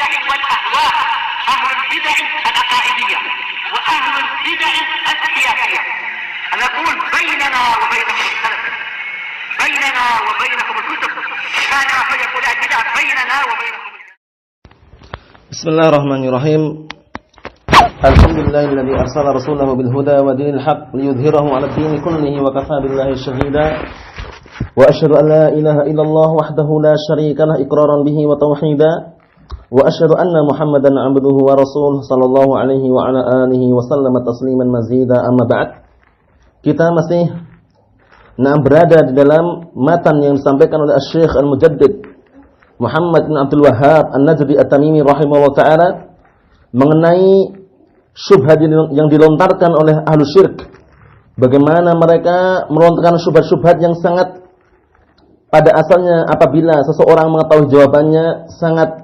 البدع والأهواء، أهل البدع العقائدية وأهل البدع السياسية. نقول بيننا وبينكم السلف، بيننا وبينكم الكتب، كان فيقول البدع بيننا وبينكم. بسم الله الرحمن الرحيم. الحمد لله الذي أرسل رسوله بالهدى ودين الحق ليظهره على الدين كله وكفى بالله شهيدا. وأشهد أن لا إله إلا الله وحده لا شريك له إقرارا به وتوحيدا. وأشهد أن محمدا عبده ورسوله صلى الله عليه وعلى آله وسلم تسليما مزيدا. أما بعد, kita masih berada di dalam matan yang disampaikan oleh Syekh Al-Mujaddid Muhammad bin Abdul Wahhab An-Najdi At-Tamimi rahimahullah ta'ala mengenai syubhat yang dilontarkan oleh ahlu syirk. Bagaimana mereka melontarkan syubhat-syubhat yang sangat pada asalnya apabila seseorang mengetahui jawabannya sangat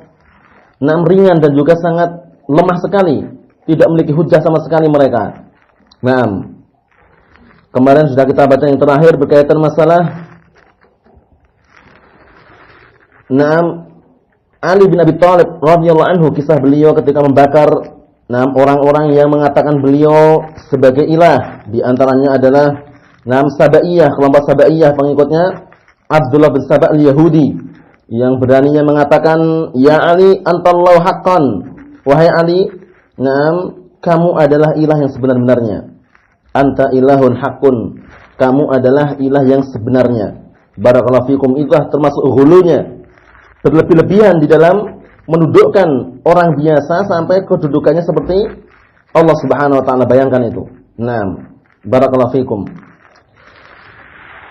ringan dan juga sangat lemah sekali, tidak memiliki hujah sama sekali mereka. Kemarin sudah kita baca yang terakhir berkaitan masalah Ali bin Abi Thalib radhiyallahu anhu, kisah beliau ketika membakar orang-orang yang mengatakan beliau sebagai ilah. Di antaranya adalah Sabaiyah, kelompok Sabaiyah pengikutnya Abdullah bin Saba al-Yahudi, yang beraninya mengatakan, "Ya Ali, antallahu haqqan." Wahai Ali, kamu adalah ilah yang sebenar-benarnya. Anta ilahun haqqun. Kamu adalah ilah yang sebenarnya. Barakallahu fikum. Itulah termasuk hulunya, berlebih-lebihan di dalam menundukkan orang biasa sampai kedudukannya seperti Allah Subhanahu wa taala. Bayangkan itu. Barakallahu fikum.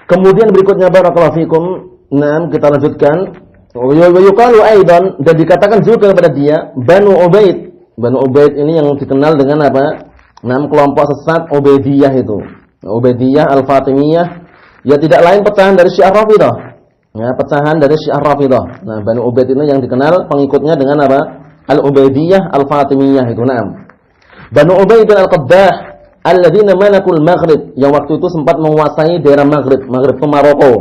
Kemudian berikutnya barakallahu fikum, kita lanjutkan. Wa yuqalu aidan, dan dikatakan juga kepada dia Banu Ubaid. Banu Ubaid ini yang dikenal dengan apa? Kelompok sesat Ubaidiyah itu. Ubaidiyah Al-Fatimiyah, ya tidak lain pecahan dari Syiah Rafidah. Ya, pecahan dari Syiah Rafidah. Banu Ubaid ini yang dikenal pengikutnya dengan apa? Al-Ubaidiyah Al-Fatimiyah itu. Banu Ubaid Al-Qaddah alladzina malakul Maghrib, yang waktu itu sempat menguasai daerah Maghrib. Maghrib itu Maroko,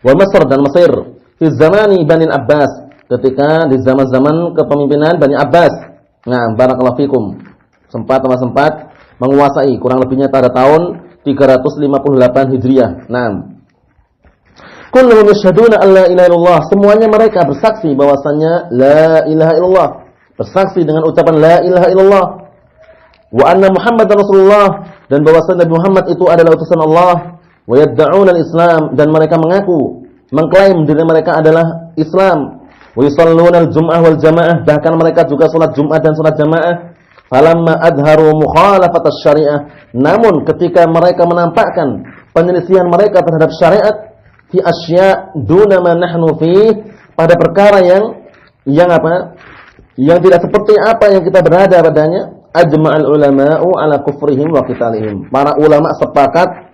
wa Mesir dan Mesir. Fi zamani Bani Abbas, ketika di zaman-zaman kepemimpinan Bani Abbas. Barakallahu fikum. Sempat menguasai, kurang lebihnya pada tahun 358 Hijriah. Kulluhum yashhaduna an la ilaha illallah, semuanya mereka bersaksi bahwasannya la ilaha illallah, bersaksi dengan ucapan la ilaha illallah. Wa anna Muhammadar Rasulullah, dan bahwasanya Nabi Muhammad itu adalah utusan Allah. Wa yad'una al-Islam, dan mereka mengaku, mengklaim diri mereka adalah Islam. Wa yusalluna al-jum'ah wal jamaah, bahkan mereka juga salat Jumat dan salat jamaah. Falamma adharu mukhalafat asy-syari'ah, namun ketika mereka menampakkan penyelisihan mereka terhadap syariat, fi asya' duna ma nahnu fi, pada perkara yang apa? Yang tidak seperti apa yang kita berada padanya, ajma'al ulama'u ala kufrihim wa qitalihim. Para ulama sepakat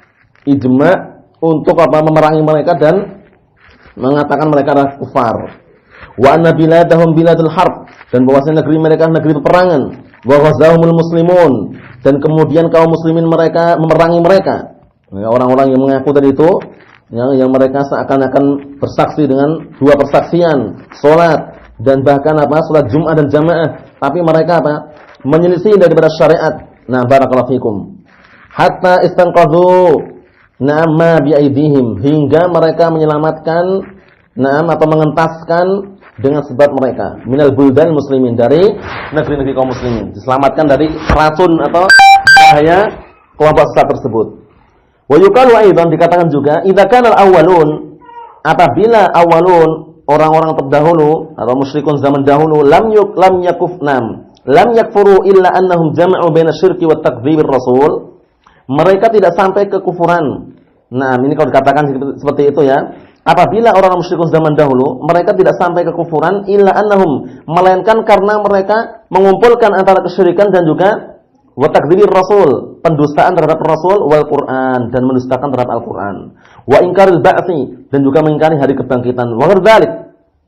ijma' untuk apa? Memerangi mereka dan mengatakan mereka adalah kufar. Wa anna biladahum biladul harb, dan bahwasanya negeri mereka negeri peperangan. Wa ghazahumul muslimun, dan kemudian kaum muslimin mereka memerangi mereka. Orang-orang yang mengaku tadi itu, yang mereka seakan-akan bersaksi dengan dua persaksian, salat dan bahkan apa? Salat Jumat dan jamaah, tapi mereka apa? Menyelisih daripada syariat. Barakallahu fikum. Hatta istanqadhu ma bi aidihim, hingga mereka menyelamatkan atau mengentaskan dengan sebab mereka minal buldan muslimin, dari negeri-negeri kaum muslimin, diselamatkan dari racun atau bahaya kelompok sesat tersebut. Wa yuqalu aidan, dikatakan juga idza kana al-awwalun, apabila awalun orang-orang terdahulu atau musyrikun zaman dahulu lam yakfuru illa annahum jama'u baina syirki wa takdzibir rasul, mereka tidak sampai ke kufuran. Ini kalau dikatakan seperti itu ya, apabila orang musyrikun zaman dahulu mereka tidak sampai ke kufuran illa annahum, melainkan karena mereka mengumpulkan antara kesyirikan dan juga wa takdzibir rasul, pendustaan terhadap Rasul, wal Quran, dan mendustakan terhadap Al-Quran, wa ingkaril ba'tsi, dan juga mengingkari hari kebangkitan, wa dzalik,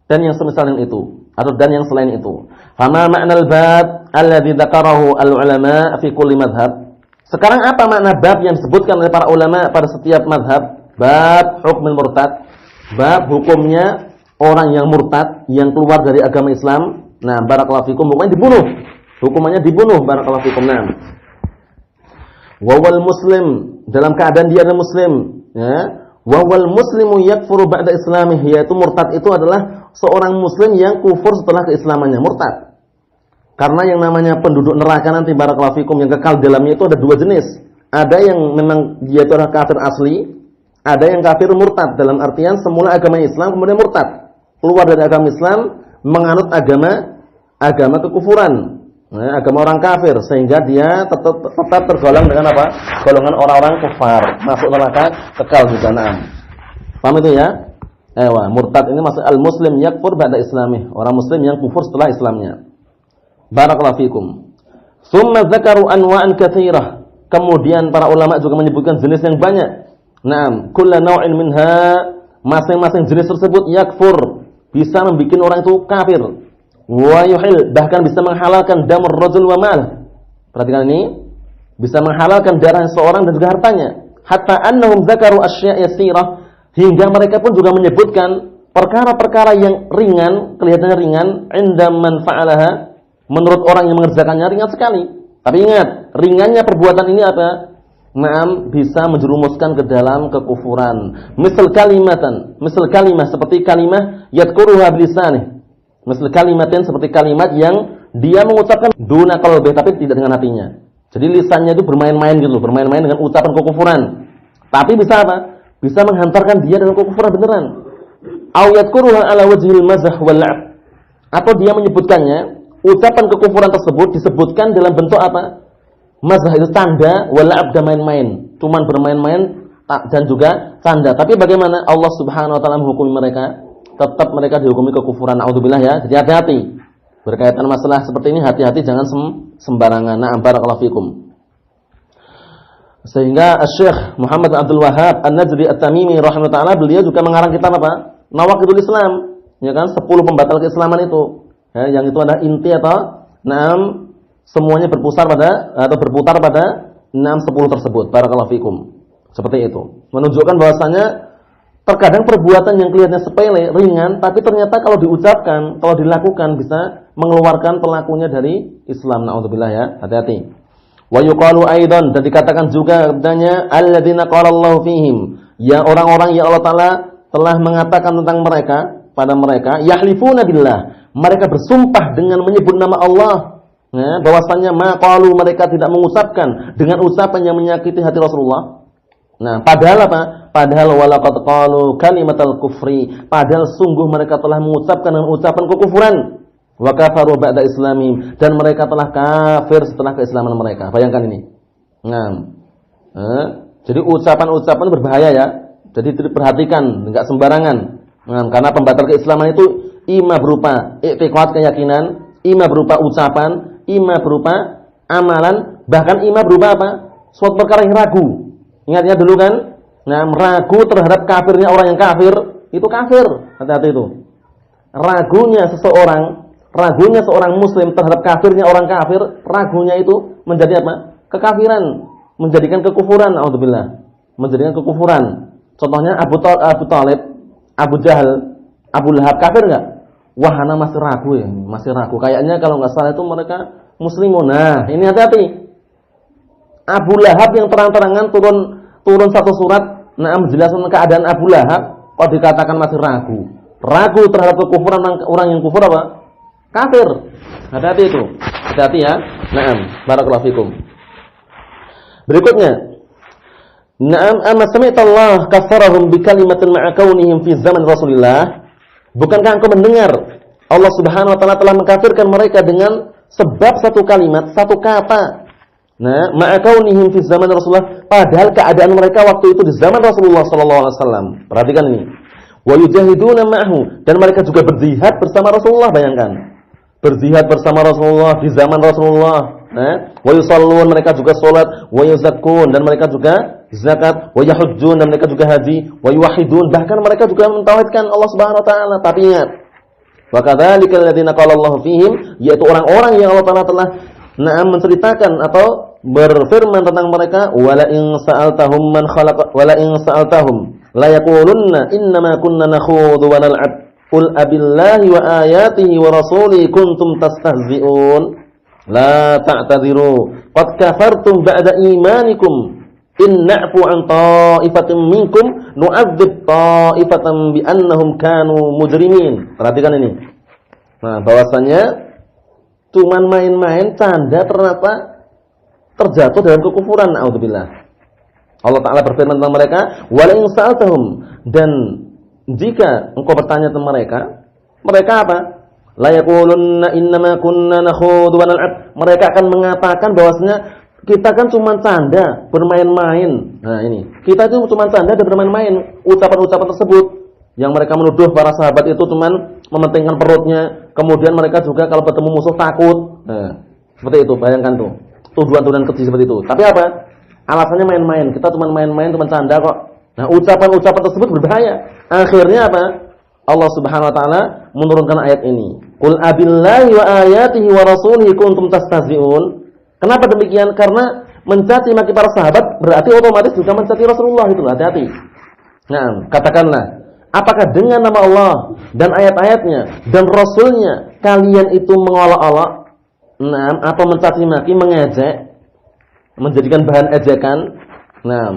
dan yang semisal itu atau dan yang selain itu. Fama ma'nal bab alladzi dzakarahu al-ulama fi kulli madhhab. Sekarang apa makna bab yang disebutkan oleh para ulama pada setiap madhab? Bab hukmul murtad, bab hukumnya orang yang murtad, yang keluar dari agama Islam. Nah, barakallahu fikum, hukumannya dibunuh. Hukumannya dibunuh, barakallahu fikum. Nah. Wawal muslim, dalam keadaan dia adalah muslim, ya. Wawal muslimu yakfuru ba'da islamih, yaitu murtad itu adalah seorang muslim yang kufur setelah keislamannya, murtad. Karena yang namanya penduduk neraka nanti barakallahu fikum yang kekal dalamnya itu ada dua jenis. Ada yang memang dia itu adalah kafir asli, ada yang kafir murtad, dalam artian semula agama Islam kemudian murtad. Keluar dari agama Islam, menganut agama kekufuran. Nah, agama orang kafir, sehingga dia tetap tergolong dengan apa? Golongan orang-orang kafir, masuk neraka kekal juga. Nah, paham itu ya? Murtad ini maksud al-muslim yakfur ba'da islamih, orang muslim yang kufur setelah Islamnya. Barakallahu fikum. Tsumma dzakaru anwa'an katsirah. Kemudian para ulama juga menyebutkan jenis yang banyak. Naam, kullu naw'in minha, masing-masing jenis tersebut yakfur, bisa membuat orang itu kafir. Wa yuhil, bahkan bisa menghalalkan damur rajul wa mal. Perhatikan ini, bisa menghalalkan darah seorang dan juga hartanya. Hatta annahum dzakaru asya' yasirah, hingga mereka pun juga menyebutkan perkara-perkara yang ringan, kelihatannya ringan, inda man fa'alaha, menurut orang yang mengerjakannya ringan sekali. Tapi ingat, ringannya perbuatan ini apa? Naam, bisa menjerumuskan ke dalam kekufuran. Misal kalimah seperti kalimah yadkuruha bilisanih. Misal kalimatin seperti kalimat yang dia mengucapkan duna qalbih tapi tidak dengan hatinya. Jadi lisannya itu bermain-main gitu, bermain-main dengan ucapan kekufuran. Tapi bisa apa? Bisa menghantarkan dia dalam kekufuran beneran. Au yadkuruha ala wajhil mazah wal 'ab. Atau dia menyebutkannya, ucapan kekufuran tersebut disebutkan dalam bentuk apa? Mazhah itu tanda, wala'ab dan main-main. Cuman bermain-main dan juga tanda. Tapi bagaimana Allah Subhanahu wa taala menghukumi mereka? Tetap mereka dihukumi kekufuran. Naudzubillah ya. Jadi hati-hati. Berkaitan masalah seperti ini hati-hati, jangan sembarangan. Na'am, barakallahu fikum. Sehingga Syekh Muhammad Abdul Wahhab An-Najdi At-Tamimi rahimahullah taala, beliau juga mengarang kitab apa? Nawaqidul Islam. Ya kan? 10 pembatal keislaman itu. Ya, yang itu adalah inti atau 6, semuanya berputar pada 10 tersebut. Barakallahu fikum. Seperti itu. Menunjukkan bahwasanya terkadang perbuatan yang kelihatannya sepele, ringan, tapi ternyata kalau diucapkan, kalau dilakukan bisa mengeluarkan pelakunya dari Islam. Naudzubillah ya. Hati-hati. Wa yuqalu aidan, dan dikatakan juga adanya alladzina qala Allahu fihim, ya orang-orang yang Allah taala telah mengatakan tentang mereka, pada mereka, yahlifuna billah, mereka bersumpah dengan menyebut nama Allah, ya, bahwasanya maqalu, mereka tidak mengucapkan dengan ucapan yang menyakiti hati Rasulullah. Nah, padahal apa? Padahal walaqad qalu kalimatal kufri, padahal sungguh mereka telah mengucapkan dengan ucapan kekufuran. Wa kafaru ba'da islamihim, dan mereka telah kafir setelah keislaman mereka. Bayangkan ini. Nah, jadi ucapan-ucapan berbahaya ya. Jadi diperhatikan, enggak sembarangan. Nah, karena pembatal keislaman itu ima berupa i'tiqad, keyakinan, ima berupa ucapan, ima berupa amalan, bahkan ima berupa apa? Suatu perkara yang ragu. Ingatnya dulu kan? Nah, ragu terhadap kafirnya orang yang kafir, itu kafir. Hati-hati itu. Ragunya seorang muslim terhadap kafirnya orang kafir, ragunya itu menjadi apa? Kekafiran, menjadikan kekufuran, naudzubillah. Menjadikan kekufuran. Contohnya Abu Thalib, Abu Jahal, Abu Lahab kafir enggak? Wah, ana masih ragu ya, masih ragu. Kayaknya kalau enggak salah itu mereka muslimun. Nah, ini hati-hati. Abu Lahab yang terang-terangan turun satu surat, menjelaskan keadaan Abu Lahab, kok dikatakan masih ragu. Ragu terhadap kekufuran orang yang kufur apa? Kafir. Hati-hati itu. Hati-hati ya. Naam, barakallahu fikum. Berikutnya, na'am amma sami'ta Allah kafarahum bi kalimatin ma'a kaunihim fi zaman Rasulillah. Bukankah engkau mendengar Allah Subhanahu wa taala telah mengkafirkan mereka dengan sebab satu kalimat, satu kata. Nah, ma'a kaunihim fi zaman Rasulullah, padahal keadaan mereka waktu itu di zaman Rasulullah sallallahu alaihi wasallam. Perhatikan ini. Wa yujahiduna ma'ahu, dan mereka juga berjihad bersama Rasulullah, bayangkan. Berjihad bersama Rasulullah di zaman Rasulullah. Wa yusallun, mereka juga salat, wa yuzakkun, dan mereka juga zakat, wa yahujjun, dan mereka juga haji, wa yuwahhidun, bahkan mereka juga mentauhidkan Allah Subhanahu wa taala. Tapi ingat, wa kadzalika alladziina qala Allahu fihim, yaitu orang-orang yang Allah taala telah menceritakan atau berfirman tentang mereka, wala in sa'altahum man khalaqa wala in sa'altahum la yaqulunna innama kunna nakhudu wa nal'ab. Qul abillahi wa ayatihi wa rasulihi kuntum tastahzi'un la ta'tadiru qad kafartum ba'da imanikum in na'fu an ta'ifatin minkum nu'adzib ta'ifatan bi annahum kanu mujrimin. Perhatikan ini. Nah, bahwasanya cuman main-main canda ternyata terjatuh dalam kekufuran. Naudzubillah. Allah Ta'ala berfirman tentang mereka, wala in sa'altahum, dan jika engkau bertanya tentang mereka, mereka apa? La yaqulunna innama kunna nakhudu wa nal'ab. Mereka akan mengatakan bahwasanya kita kan cuma canda, bermain-main. Nah, ini. Kita itu cuma canda dan bermain-main. Ucapan-ucapan tersebut yang mereka menuduh para sahabat itu cuma mementingkan perutnya, kemudian mereka juga kalau bertemu musuh takut. Nah, seperti itu, bayangkan tuh. Tuduhan-tuduhan keji seperti itu. Tapi apa? Alasannya main-main. Kita cuma main-main, cuma canda kok. Nah, ucapan-ucapan tersebut berbahaya. Akhirnya apa? Allah Subhanahu wa taala menurunkan ayat ini. Qul abillahi wa ayatihi wa rasulihi kuntum tastahzi'un. Kenapa demikian? Karena mencaci maki para sahabat berarti otomatis juga mencaci Rasulullah itu. Hati-hati. Nah, katakanlah, apakah dengan nama Allah dan ayat-ayatnya dan Rasulnya kalian itu mengolok-olok, nah, atau mencaci maki, mengejek, menjadikan bahan ejekan? Nah,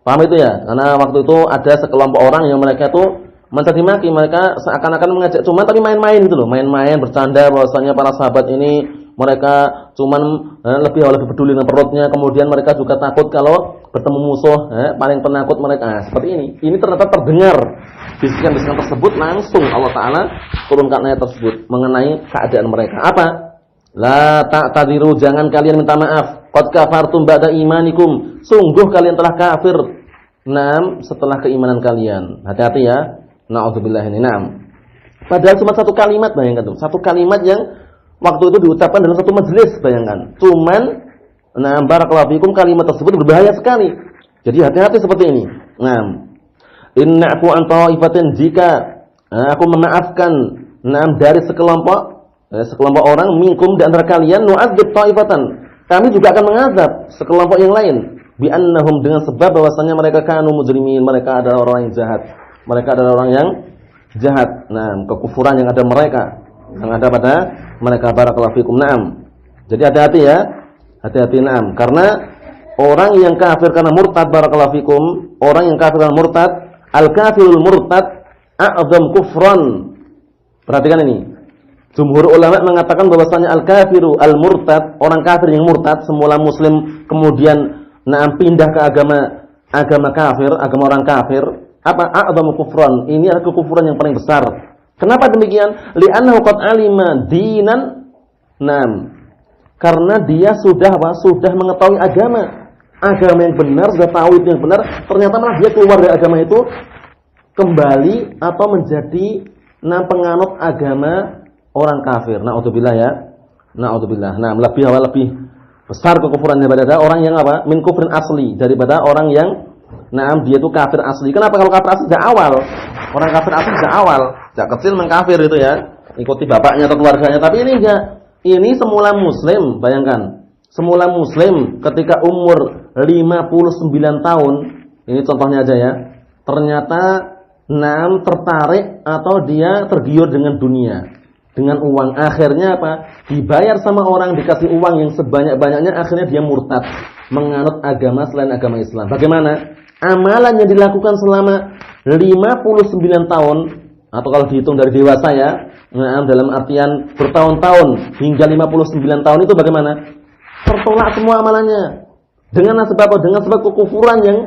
paham itu ya? Karena waktu itu ada sekelompok orang yang mereka itu mencaci maki, mereka seakan-akan mengejek, cuma tapi main-main itu loh, main-main bercanda bahwasanya para sahabat ini mereka cuman lebih peduli dengan perutnya, kemudian mereka juga takut kalau bertemu musuh, paling penakut mereka. Nah, seperti ini. Ini ternyata terdengar bisikan-bisikan tersebut, langsung Allah Ta'ala turunkan ayat tersebut mengenai keadaan mereka. Apa? La ta'tadiru, jangan kalian minta maaf. Qad kafartum ba'da imanikum. Sungguh kalian telah kafir. Naam, setelah keimanan kalian. Hati-hati ya. Na'udzubillah ini. Naam. Padahal cuma satu kalimat, bayangkan tuh. Satu kalimat yang waktu itu diucapkan dalam satu majelis, bayangkan. Cuman, nah, barakallahu fikum, kalimat tersebut berbahaya sekali. Jadi hati-hati seperti ini. Naam. Inna'fu an ta'ifatin, jika aku memaafkan, naam, dari sekelompok orang minkum di antara kalian, nu'adzib ta'ifatan, kami juga akan mengazab sekelompok yang lain, bi annahum, dengan sebab bahwasanya mereka kanu mujrimin, mereka adalah orang yang jahat. Mereka adalah orang yang jahat. Nah, kekufuran yang ada pada mereka, barakallahu fikum. Naam. Jadi hati-hati ya. Hati-hati, naam. Karena orang yang kafir karena murtad, barakallahu fikum, orang yang kafir karena murtad, al-kafirul murtad a'zam kufran. Perhatikan ini. Jumhur ulama mengatakan bahwasanya al-kafiru al-murtad, orang kafir yang murtad, semula muslim kemudian naam pindah ke agama kafir, agama orang kafir, apa? A'zamu kufran. Ini adalah kekufuran yang paling besar. Kenapa demikian? Li'annahu qad alima dinan. Naam. Karena dia sudah mengetahui agama yang benar, sudah tahu itu yang benar, ternyata malah dia keluar dari agama itu, kembali atau menjadi penganut agama orang kafir. Na'udzubillah ya. Na'udzubillah. Nah, lebih besar kekufurannya daripada orang yang apa? Min kufrin asli, daripada orang yang dia itu kafir asli. Kenapa? Kalau kafir asli sejak awal. Orang kafir asli sejak awal, sejak kecil mengkafir itu ya, ikuti bapaknya atau keluarganya. Tapi ini enggak. Ini semula muslim, bayangkan. Semula muslim ketika umur 59 tahun, ini contohnya aja ya. Ternyata tertarik atau dia tergiur dengan dunia, dengan uang. Akhirnya apa? Dibayar sama orang, dikasih uang yang sebanyak-banyaknya, akhirnya dia murtad, menganut agama selain agama Islam. Bagaimana? Amalan yang dilakukan selama 59 tahun, atau kalau dihitung dari dewasa ya, dalam artian bertahun-tahun hingga 59 tahun itu bagaimana? Tertolak semua amalannya. Dengan sebab kekufuran yang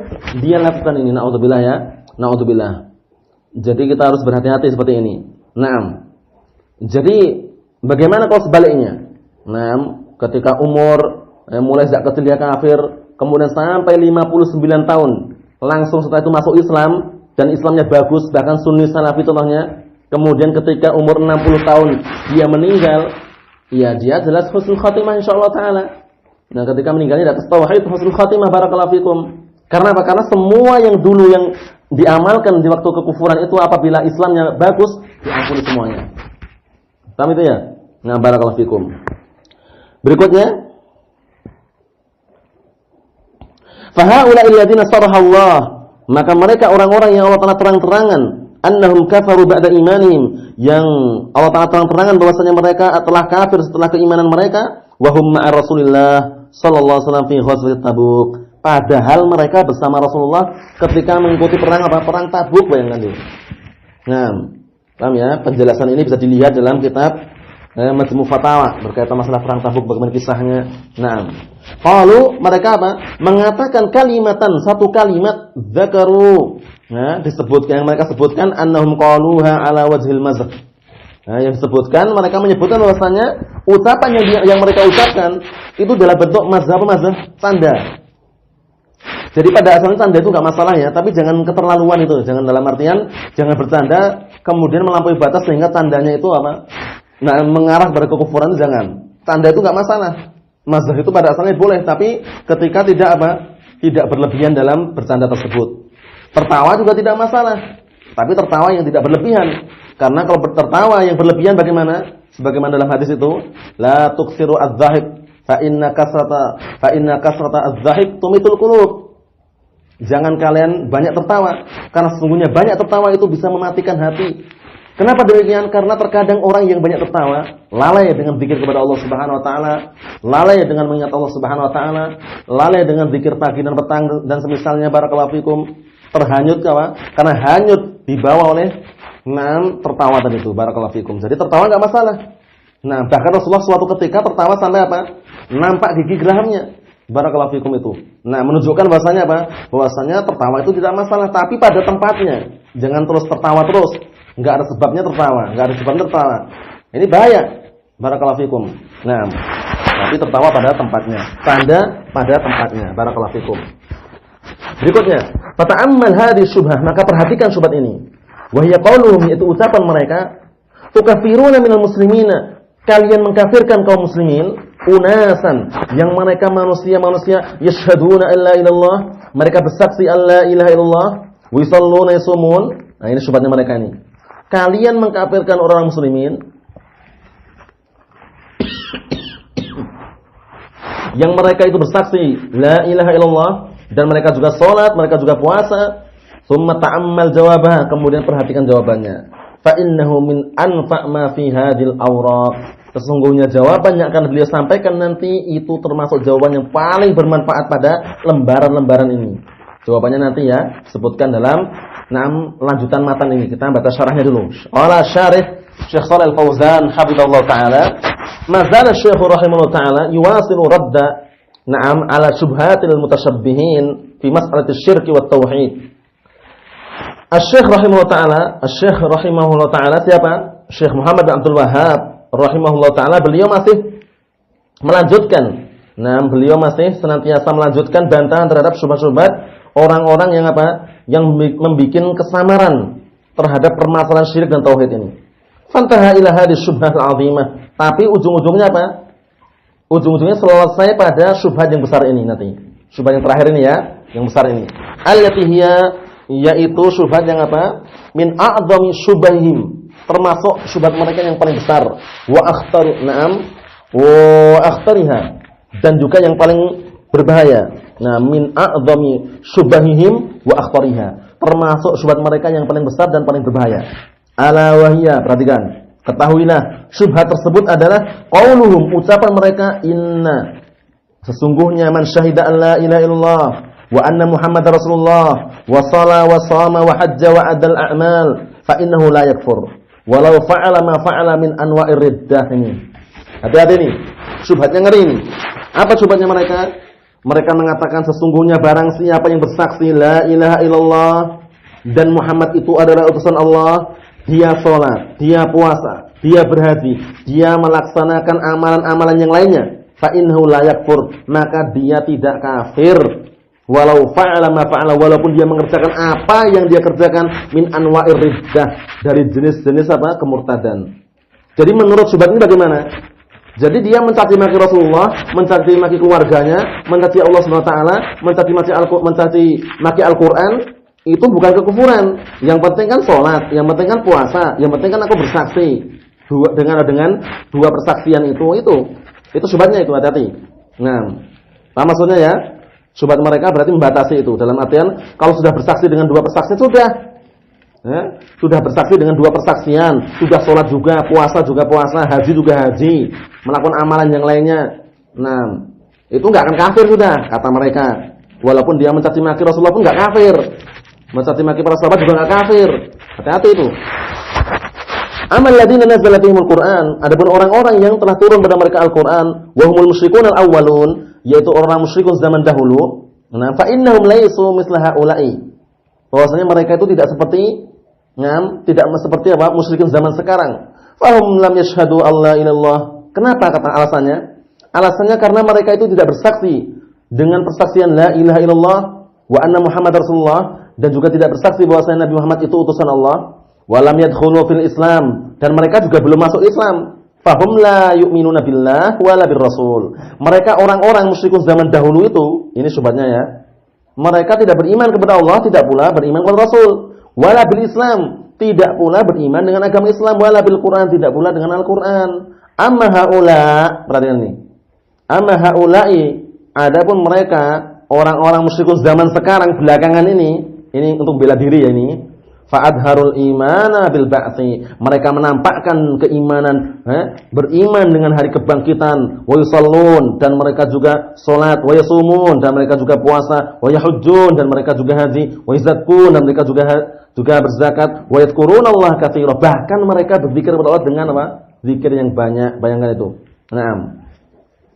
dia lakukan ini. Na'udzubillah ya. Na'udzubillah. Jadi kita harus berhati-hati seperti ini. Naam. Jadi bagaimana kalau sebaliknya? Naam, ketika umur mulai sejak kecil dia kafir, kemudian sampai 59 tahun, langsung setelah itu masuk Islam dan Islamnya bagus, bahkan sunni salafi contohnya. Kemudian ketika umur 60 tahun dia meninggal, ya dia jelas husnul khatimah insyaallah taala. Nah, ketika meninggalnya di atas tauhid, husnul khatimah, barakallahu fikum. Karena apa? Karena semua yang dulu yang diamalkan di waktu kekufuran itu apabila Islamnya bagus, diampuni semuanya. Paham itu ya? Nah, barakallahu fikum. Berikutnya, fa haula'il ladzina saraha Allah, maka mereka orang-orang yang Allah telah terang-terangan annahum kafaru ba'da imanihim, yang Allah Ta'ala terang-terangan bahwasanya mereka telah kafir setelah keimanan mereka, wa hum ma'a Rasulillah sallallahu alaihi wasallam fi ghazwat Tabuk. Padahal mereka bersama Rasulullah ketika mengikuti perang apa? Perang Tabuk, bayangkan itu. Nah, paham ya? Penjelasan ini bisa dilihat dalam kitab Majmu' Fatawa berkaitan masalah perang Tabuk, bagaimana kisahnya. Nah, qalu, mereka apa? Mengatakan kalimatan, satu kalimat, dzakaru. Nah, disebutkan, yang mereka sebutkan annahum qaluha ala wajhil mazh. Nah, yang disebutkan mereka menyebutkan bahwasanya ucapan yang mereka ucapkan itu dalam bentuk mazhab tanda. Jadi pada asalnya tanda itu enggak masalah ya, tapi jangan keterlaluan itu. Jangan dalam artian jangan bertanda kemudian melampaui batas sehingga tandanya itu apa? Nah, mengarah pada kekufuran itu jangan. Tanda itu enggak masalah. Mazhab itu pada asalnya boleh, tapi ketika tidak apa? Tidak berlebihan dalam bercanda tersebut. Tertawa juga tidak masalah, tapi tertawa yang tidak berlebihan. Karena kalau tertawa yang berlebihan bagaimana? Sebagaimana dalam hadis itu, la tuksiru adz-dzahik fa inna kasrata adz-dzahik tumitul qulub. Jangan kalian banyak tertawa, karena sesungguhnya banyak tertawa itu bisa mematikan hati. Kenapa demikian? Karena terkadang orang yang banyak tertawa lalai dengan zikir kepada Allah Subhanahu wa taala, lalai dengan mengingat Allah Subhanahu wa taala, lalai dengan zikir pagi dan petang dan semisalnya, barakallahu fikum, terhanyut karena hanyut dibawa oleh tertawa tadi itu, barakallahu fikum. Jadi tertawa enggak masalah. Nah, bahkan Rasulullah suatu ketika tertawa sampai apa? Nampak gigi gerahmnya. Barakallahu fikum itu. Nah, menunjukkan bahwasanya apa? Bahwasanya tertawa itu tidak masalah, tapi pada tempatnya. Jangan terus tertawa terus. Enggak ada sebabnya tertawa, enggak ada sebabnya tertawa. Ini bahaya. Barakallahu fikum. Nah, tapi tertawa pada tempatnya. Tanda pada tempatnya. Barakallahu fikum. Berikutnya, fata'ammal hadhihi syubhah, maka perhatikan syubhat ini. Wa hiya qauluhum, yaitu ucapan mereka, tukafiruna minal muslimina, kalian mengkafirkan kaum muslimin, unasan, yang mereka manusia-manusia, yashhaduna alla ilallah, mereka bersaksi alla ilaha illallah, wa yusalluna yasumun. Nah, ini syubhatnya mereka ini. Kalian mengkafirkan orang muslimin yang mereka itu bersaksi la ilaha illallah, dan mereka juga sholat, mereka juga puasa. Summa ta'ammal jawabah, kemudian perhatikan jawabannya. Fa innahu min anfa' ma fi hadhil awraq. Sesungguhnya jawaban yang akan beliau sampaikan nanti itu termasuk jawaban yang paling bermanfaat pada lembaran-lembaran ini. Jawabannya nanti ya, sebutkan dalam lanjutan matan ini. Kita baca syarahnya dulu. Qala syarih Syekh Shalih Al-Fauzan hafizallahu taala, mazal Syekh rahimahullah taala yuwasilu radda ala syubhatil mutasyabbihin fi mas'alati syirki wat tauhid. Asy-Syaikh rahimahullah taala siapa? Syekh Muhammad bin Abdul Wahhab rahimahullah taala, beliau masih melanjutkan. Beliau masih senantiasa melanjutkan bantahan terhadap syubhat-syubhat orang-orang yang apa? Yang membikin kesamaran terhadap permasalahan syirik dan tauhid ini. Fantaha ila hadhihi syubhah al-'azimah. Tapi ujung-ujungnya apa? Ujung-ujungnya selesai pada syubhat yang besar ini nanti. Syubhat yang terakhir ini ya, yang besar ini. Allati hiya, yaitu syubhat yang apa? Min a'dhami syubahihim, termasuk syubhat mereka yang paling besar. Wa akhtariha, dan juga yang paling berbahaya. Min a'dhami syubahihim wa akhtariha, termasuk syubhat mereka yang paling besar dan paling berbahaya. Ala wahiyya, perhatikan. Ketahuilah, syubhat tersebut adalah qauluhum, ucapan mereka, inna, sesungguhnya man syahida an la ilaha illallah wa anna Muhammadar Rasulullah wa shalla wa shama wa hajja wa adal a'mal fa innahu la yakfur walau fa'ala ma fa'ala min anwa'ir riddah. Ini hati-hati nih, syubhatnya ngeri ini. Apa syubhatnya mereka? Mereka mengatakan sesungguhnya barang siapa yang bersaksi la ilaha illallah dan Muhammad itu adalah utusan Allah, dia sholat, dia puasa, dia berhaji, dia melaksanakan amalan-amalan yang lainnya, fa innahu la yakfur, maka dia tidak kafir. Walau fa'ala ma fa'ala, walaupun dia mengerjakan apa yang dia kerjakan, min anwa'ir riddah, dari jenis-jenis apa? Kemurtadan. Jadi menurut syubhat ini bagaimana? Jadi dia mencaci maki Rasulullah, mencaci maki keluarganya, mencaci Allah Subhanahu wa taala, mencaci maki Al-Qur'an, itu bukan kekufuran. Yang penting kan sholat, yang penting kan puasa, yang penting kan aku bersaksi. Dengan dua persaksian itu syubhatnya itu, hati-hati. Apa maksudnya ya? Syubhat mereka berarti membatasi itu. Dalam artian kalau sudah bersaksi dengan dua persaksian sudah. Sudah bersaksi dengan 2 persaksian, sudah sholat juga, puasa juga puasa, haji juga haji, melakukan amalan yang lainnya. Nah, itu enggak akan kafir sudah, kata mereka. Walaupun dia mencaci maki Rasulullah pun enggak kafir. Mencaci maki para sahabat juga enggak kafir. Hati-hati itu. Amal ladzina nazzala fihimul Qur'an, adapun orang-orang yang telah turun pada mereka Al-Qur'an, wa humul musyrikun al-awwalun, yaitu orang musyrikun zaman dahulu. Nah, fa innahum laisu misla haula'i. Bahwasanya mereka itu tidak seperti musyrikin zaman sekarang. Fahum lam yashhadu alla ilallah. Kenapa kata alasannya? Alasannya karena mereka itu tidak bersaksi dengan persaksian la ilaha illallah wa anna Muhammad Rasulullah, dan juga tidak bersaksi bahwasanya Nabi Muhammad itu utusan Allah. Walam yadkhulu fil Islam, dan mereka juga belum masuk Islam. Fahum la yu'minuna billah wala bir rasul. Mereka orang-orang musyrikun zaman dahulu itu, ini syubhatnya ya. Mereka tidak beriman kepada Allah, tidak pula beriman kepada Rasul. Wala bil Islam, tidak pula beriman dengan agama Islam. Wala bil Quran, tidak pula dengan Al-Quran. Amma haula, perhatikan ini. Amma haula'i, adapun mereka orang-orang musyrikun zaman sekarang belakangan ini untuk bela diri ya ini. Fa'adharul imana bil ba'tsi, mereka menampakkan keimanan, beriman dengan hari kebangkitan. Wa yusallun, dan mereka juga salat. Wa yasumun, dan mereka juga puasa. Wa yahujjun, dan mereka juga haji. Wa yazakkun, dan mereka juga berzakat. Wa yadhkurunallaha katsira, bahkan mereka berzikir kepada Allah dengan apa? Zikir yang banyak. Bayangkan itu. Nah,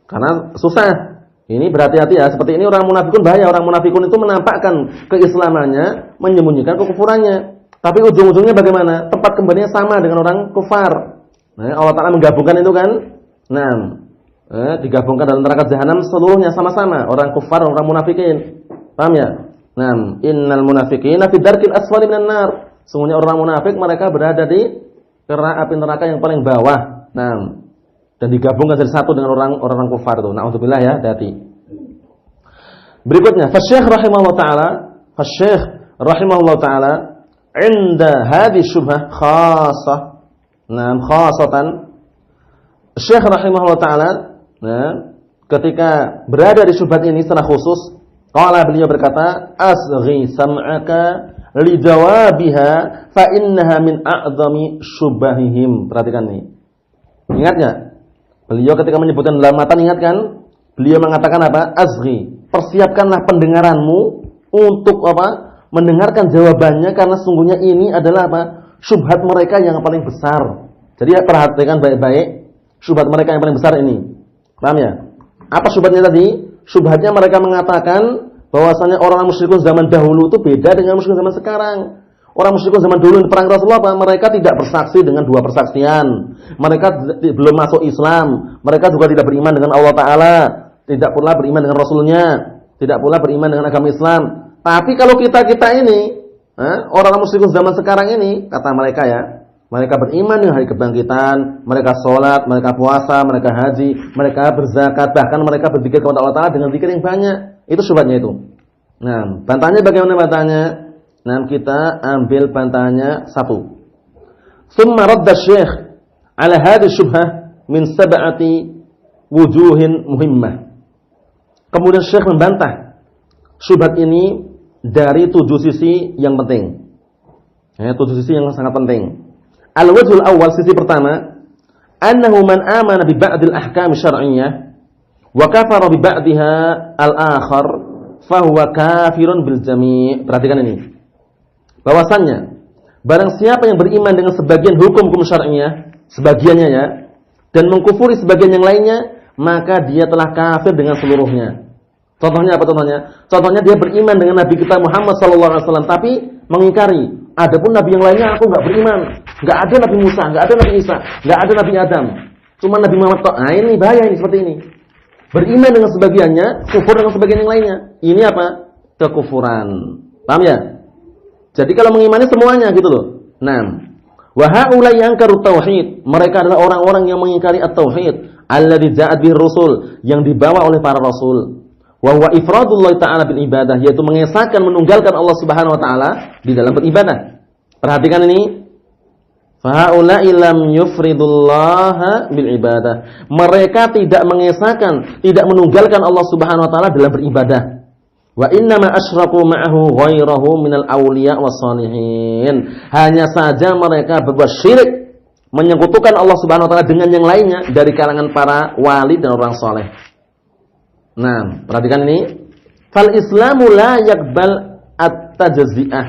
karena susah. Ini berhati-hati ya, seperti ini orang munafikun bahaya. Orang munafikun itu menampakkan keislamannya, menyembunyikan kekufurannya. Tapi ujung-ujungnya bagaimana? Tempat kembalinya sama dengan orang kufar. Nah, Allah Ta'ala menggabungkan itu kan. Nah, digabungkan dalam neraka jahanam seluruhnya sama-sama. Orang kufar dan orang munafikin. Paham ya? Nah, innal munafiqina fi darkil asfali minan nar. Sungguhnya orang munafik mereka berada di kerak api neraka yang paling bawah. Nah, dan digabungkan jadi satu dengan orang kufar itu. Na'udzubillah ya, hati-hati. Berikutnya, Syekh rahimahullah taala inda hadhihi syubhah khassah. Nah, khassatan Syekh rahimahullah taala, ketika berada di syubhat ini secara khusus, beliau berkata, asghi sam'aka li jawabiha fa innaha min a'zami syubahihim. Perhatikan ini. Ingat enggak? Beliau ketika menyebutkan dalam matan, ingat kan? Beliau mengatakan apa? Asghi, persiapkanlah pendengaranmu untuk apa? Mendengarkan jawabannya, karena sungguhnya ini adalah apa? Syubhat mereka yang paling besar. Jadi perhatikan baik-baik syubhat mereka yang paling besar ini. Paham ya? Apa syubhatnya tadi? Syubhatnya mereka mengatakan bahwasanya orang musyrikun zaman dahulu itu beda dengan musyrikun zaman sekarang. Orang musyrikun zaman dulu di perang Rasulullah apa? Mereka tidak bersaksi dengan 2 persaksian. Mereka belum masuk Islam. Mereka juga tidak beriman dengan Allah Ta'ala, tidak pula beriman dengan Rasulnya, tidak pula beriman dengan agama Islam. Tapi kalau kita ini, orang musyrikun zaman sekarang ini, kata mereka ya, mereka beriman dengan hari kebangkitan, mereka sholat, mereka puasa, mereka haji, mereka berzakat, bahkan mereka berzikir kepada Allah Ta'ala dengan zikir yang banyak. Itu syubhatnya itu. Nah, bantahnya bagaimana bantahnya? Nah, kita ambil bantahnya 1. Tsumma radda Syekh ala hadhihi syubhah min 7 wujuhin muhimmah. Kemudian Syekh membantah syubhat ini dari 7 sisi yang penting. 7 sisi yang sangat penting. Al-wajhul awal, sisi pertama, annahu man amana bi ba'dil ahkam syar'iyyah wa kafara bi ba'diha al-akhar fa huwa kafirun bil jami'. Perhatikan ini. Bahwasannya barang siapa yang beriman dengan sebagian hukum-hukum syar'iyyah, sebagiannya ya, dan mengkufuri sebagian yang lainnya, maka dia telah kafir dengan seluruhnya. Contohnya apa contohnya? Contohnya dia beriman dengan Nabi kita Muhammad SAW, tapi mengingkari, adapun Nabi yang lainnya aku enggak beriman. Enggak ada Nabi Musa, enggak ada Nabi Isa, enggak ada Nabi Adam. Cuma Nabi Muhammad. Nah, ini bahaya ini seperti ini. Beriman dengan sebagiannya, kufur dengan sebagian yang lainnya. Ini apa? Kekufuran. Paham ya? Jadi kalau mengimani semuanya gitu loh. Nah, wa haula yankaru tauhid. Mereka adalah orang-orang yang mengingkari at-tauhid alladzi ja'at bihi rusul, yang dibawa oleh para rasul. Wa huwa ifradullah ta'ala bil ibadah, yaitu mengesahkan, menunggalkan Allah Subhanahu wa taala di dalam beribadah. Perhatikan ini. Fa haula lam yufridullaha bil ibadah. Mereka tidak mengesahkan, tidak menunggalkan Allah Subhanahu wa taala dalam beribadah. Wa innama asyraku ma'ahu ghairahu minal awliya wassalihin. Hanya saja mereka berbuat syirik, menyekutukan Allah Subhanahu wa taala dengan yang lainnya dari kalangan para wali dan orang saleh. Nah, perhatikan ini. Fal Islamu la yaqbal at-tajzi'ah.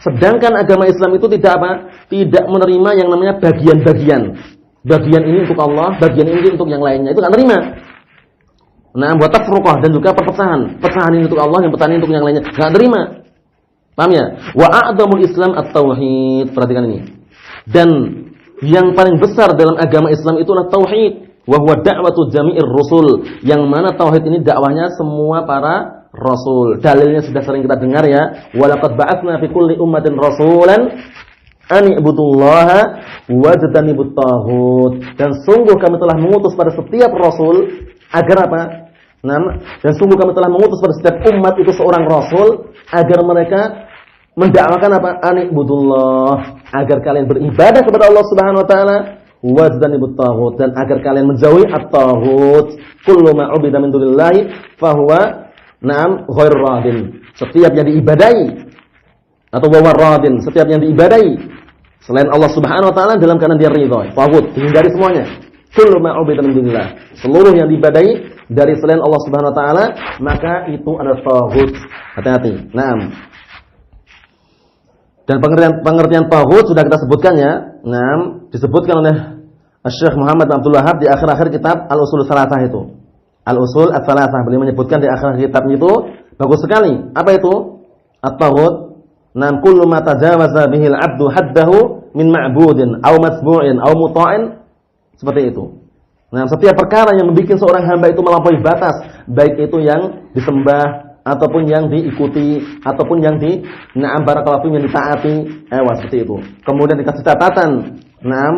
Sedangkan agama Islam itu tidak apa? Tidak menerima yang namanya bagian-bagian. Bagian ini untuk Allah, bagian ini untuk yang lainnya. Itu enggak terima. Nah, buat tafruqah dan juga perpecahan. Pecahan ini untuk Allah, yang pecahan ini untuk yang lainnya. Enggak terima. Paham ya? Wa a'dhamul Islam at-tauhid. Perhatikan ini. Dan yang paling besar dalam agama Islam itu adalah tauhid. Wa huwa da'watu jami'ir rusul. Yang mana tauhid ini dakwahnya semua para rasul. Dalilnya sudah sering kita dengar ya. Walaqad ba'atsna fi kulli ummatin rasulan an i'budullaha wajtanibut taghut. Dan sungguh kami telah mengutus pada setiap rasul agar apa? Dan sungguh kami telah mengutus pada setiap umat itu seorang rasul agar mereka mendakwakan apa? An i'budullah, agar kalian beribadah kepada Allah Subhanahu wa taala, wajtanibut taghut, dan agar kalian menjauhi at-taghut. Kullu ma 'ubida min dunillahi fa huwa ghair radin. Setiap yang diibadahi atau wa radin, setiap yang diibadahi selain Allah Subhanahu wa taala dalam keadaan dia ridha. Taghut dihindari semuanya. Kullu ma 'ubida min dunillah. Seluruh yang diibadahi dari selain Allah Subhanahu wa taala, maka itu adalah taghut. Hati-hati. Naam. Dan pengertian taghut sudah kita sebutkan ya. Naam, disebutkan oleh Syekh Muhammad bin Abdul Wahhab di akhir-akhir kitab Al-Usul Tsalatsah itu. Al-Usul Ats-Tsalatsah, beliau menyebutkan di akhir kitabnya itu bagus sekali. Apa itu? At-taghut. Nam kullu ma tajawaza bihi al-'abdu haddahu min ma'budin aw matbu'in aw muta'in. Seperti itu. Nah, setiap perkara yang membuat seorang hamba itu melampaui batas, baik itu yang disembah ataupun yang diikuti ataupun yang barakallahu yang ditaati, seperti itu. Kemudian dikasih catatan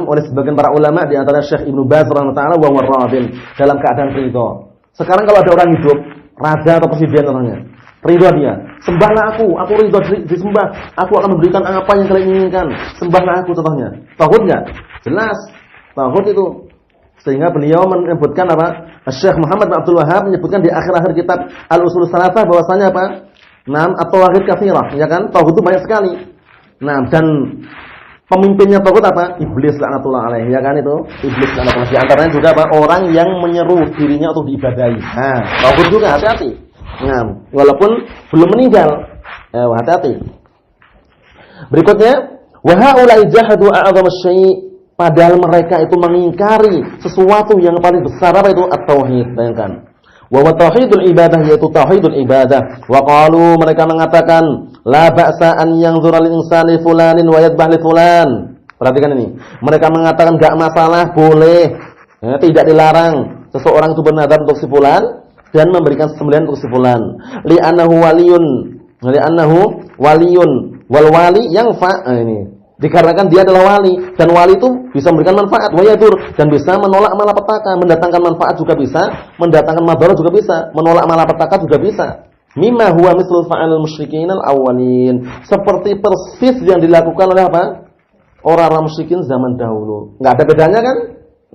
oleh sebagian para ulama di antara Syekh Ibnu Baz radhiyallahu ta'ala wa warradin, dalam keadaan ridha. Sekarang kalau ada orang hidup, raja atau presiden orangnya, ridha dia, sembahlah aku ridha disembah, aku akan memberikan apa yang kalian inginkan, sembahlah aku, contohnya. Taghut enggak? Jelas, taghut itu. Sehingga beliau menyebutkan apa? Syekh Muhammad bin Abdul Wahhab menyebutkan di akhir-akhir kitab Al-Usul Tsalatsah bahwasanya apa? At-tawaghit katsirah, ya kan? Taghut itu banyak sekali. Dan pemimpinnya taghut apa? Iblis laknatullah alaihi, ya kan itu? Iblis laknatullah. Di antaranya juga apa? Orang yang menyeru dirinya untuk diibadahi. Taghut juga, hati-hati. Walaupun belum meninggal. Hati-hati. Berikutnya, wa haula'i jahadu a'dham asy-syai'. Padahal mereka itu mengingkari sesuatu yang paling besar, apa itu? At-tauhid. Bayangkan. Wa tauhidul ibadah, yaitu tauhidul ibadah. Wa qalu, mereka mengatakan, la ba'sa an yanzura lil insani fulanin wa yadhbah li fulan. Perhatikan ini. Mereka mengatakan enggak masalah, boleh. Tidak dilarang seseorang itu bernadar untuk si fulan dan memberikan sembelihan untuk si fulan. Li'annahu waliyun wal wali yanfa. Ini dikarenakan dia adalah wali, dan wali itu bisa memberikan manfaat, wayadur, dan bisa menolak malapetaka, mendatangkan manfaat juga bisa, mendatangkan madarat juga bisa, menolak malapetaka juga bisa. Mimma huwa mislul fa'alil musyrikin al-awwalin, seperti persis yang dilakukan oleh apa? Orang-orang musyrikin zaman dahulu. Enggak ada bedanya kan?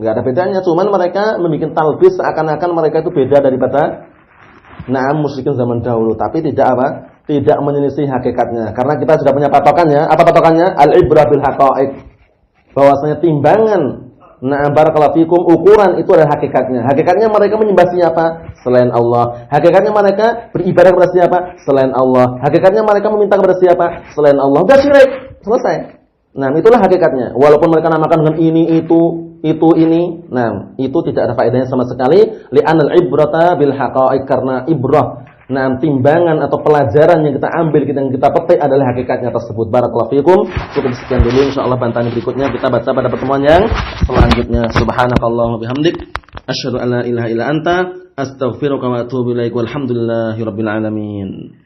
Enggak ada bedanya, cuman mereka membuat talbis seakan-akan mereka itu beda daripada musyrikin zaman dahulu, tapi tidak apa? Tidak menyelisih hakikatnya. Karena kita sudah punya patokannya. Apa patokannya? Al-ibrah bil haqa'iq. Bahwasanya timbangan, barakallahu fikum, ukuran itu adalah hakikatnya. Hakikatnya mereka menyembah siapa? Selain Allah. Hakikatnya mereka beribadah kepada siapa? Selain Allah. Hakikatnya mereka meminta kepada siapa? Selain Allah. Sudah syirik. Selesai. Itulah hakikatnya. Walaupun mereka namakan dengan ini, itu ini. Itu tidak ada faedahnya sama sekali. Li'anal ibrata bil haqa'iq, karena ibrah, timbangan atau pelajaran yang kita ambil, yang kita petik adalah hakikatnya tersebut. Barakallahu fikum. Cukup sekian dulu, insyaallah bantahan berikutnya kita baca pada pertemuan yang selanjutnya. Subhanakallahumma bihamdik, asyhadu an la ilaha illa anta, astaghfiruka wa atubu ilaik. Walhamdulillahirabbil alamin.